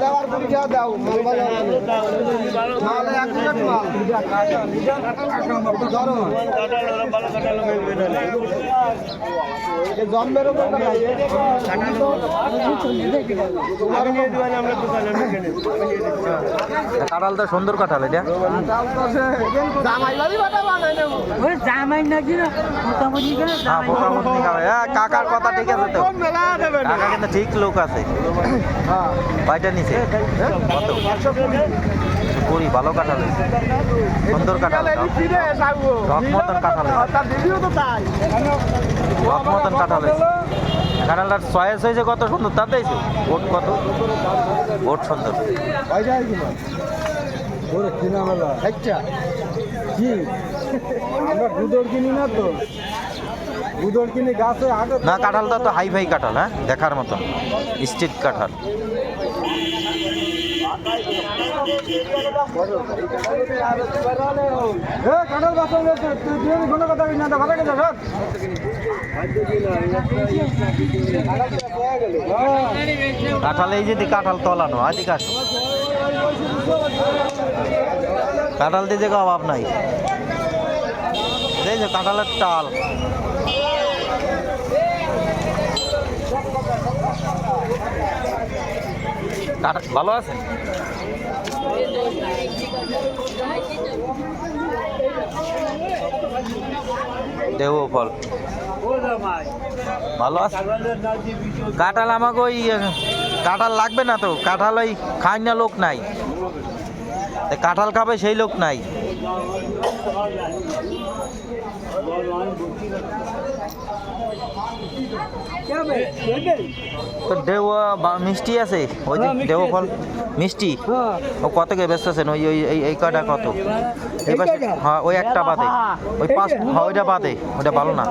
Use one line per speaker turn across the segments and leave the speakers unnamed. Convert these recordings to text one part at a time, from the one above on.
দেওয়ার পরীক্ষা দাও জন্মের
কাঁঠাল তো সুন্দর কাঁঠাল এটা
জামাই নাকি না মোটামুটি করে
কাকার কথা ঠিক আছে তো কাকা কিন্তু ঠিক লোক আছে কয়টা নিচে কত করি ভালো কাঁঠাল হয়েছে সুন্দর কাঁঠাল রক মতন কাঁঠাল রক মতন কাঁঠাল হয়েছে কাঁঠালটার চয়েস হয়েছে কত সুন্দর তাতে ভোট কত ভোট সুন্দর
আমরা দুধর কিনি না তো দুধর কিনে গাছে আগে
না কাঁঠালটা তো হাই ফাই কাঁঠাল হ্যাঁ দেখার মতন স্ট্রিট কাঁঠাল
কাঁঠাল বাসা তুই কোনো কথা না ভালো গেছে
কাঁঠাল এই যদি কাঁঠাল তলানো আদিকে আসো কাঁঠাল দিয়ে দেখো অভাব নাই এই যে কাঁঠালের টাল ভালো আছে দেব ফল ভালো আছে কাঁঠাল আমাকে ওই কাঁঠাল লাগবে না তো কাঁঠাল ওই খাই না লোক নাই কাঁঠাল খাবে সেই লোক নাই তো দেও মিষ্টি আছে ওই যে দেও ফল মিষ্টি ও কত কে ব্যস্ত আছেন ওই ওই এই কটা কত এই পাশে হ্যাঁ ওই একটা বাদে ওই পাঁচ হ্যাঁ ওইটা বাদে ওইটা ভালো না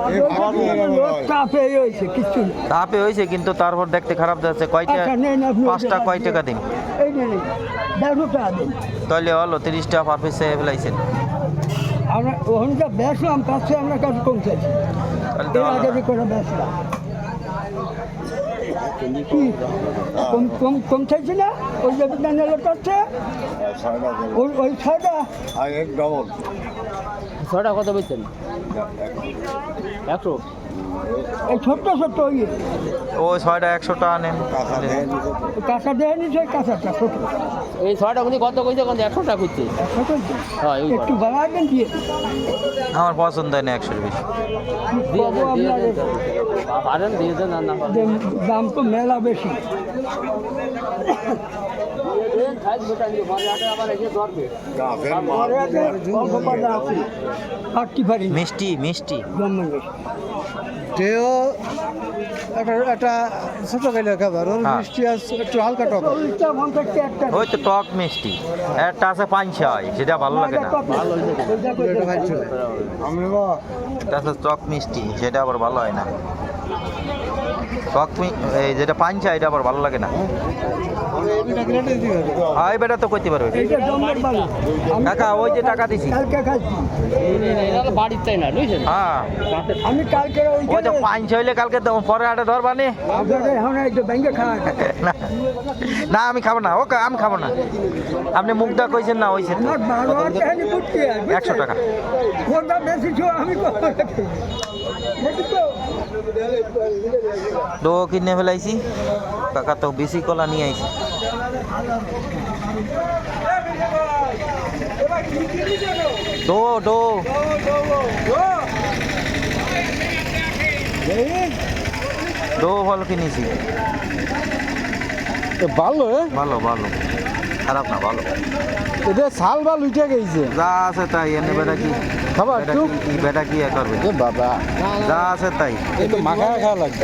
তাপে হয়েছে কিন্তু তারপর দেখতে খারাপ যাচ্ছে কয়টা পাঁচটা কয় টাকা দিন তাহলে হলো 30 টাকা পার পিসে ফেলাইছেন
আমরা ওখানটা বেসলাম তার চেয়ে আমরা কাছে কম চাইছি কম চাইছি না ওই যে বিজ্ঞানের কাছে ওই ছয়টা
ছয়টা কত বলছেন 100
এই ছোট্ট ছোট্ট
ওই ছয়টা 100 টাকা নেন
কাঁচা দেয় নিচ্ছে কাঁচাটা ছোট
এই ছয়টা উনি কত কইছে কোন 100 টাকা কইছে
একটু বাড়াবেন দিয়ে
আমার পছন্দ হয় না 100 বেশি
পারেন দিয়ে দেন না
দাম তো মেলা বেশি
মিষ্টি মিষ্টি
একটা ছোট গেলে খাবার ওর মিষ্টি একটু হালকা টক
ওই তো টক মিষ্টি একটা আছে পাঞ্চা হয় সেটা ভালো লাগে না এটা আছে টক মিষ্টি সেটা আবার ভালো হয় না টক এই যেটা পাঞ্চা এটা আবার ভালো লাগে না হয় বেটা তো করতে পারবে কাকা ওই যে টাকা দিছি
বাড়ির চাই না বুঝছেন
হ্যাঁ
আমি কালকে
ওই তো পাঞ্চা হইলে কালকে পরে হাটে ধরবানি না আমি খাবো না ওকে আমি খাবো না আপনি মুখটা কইছেন না হয়েছে 100 টাকা ডো কিনে ফেলাইছি কাকা তো বেশি কলা নিয়ে আইছি ডো ডো ডো ফল কিনেছি
ভালো
ভালো ভালো খারাপ না ভালো
এটা শাল বা লুইটা গেছে
যা আছে তাই এনে বেটা কি
খাবার
বেটা কি করবে
বাবা
যা আছে তাই
মাখা খাওয়া লাগবে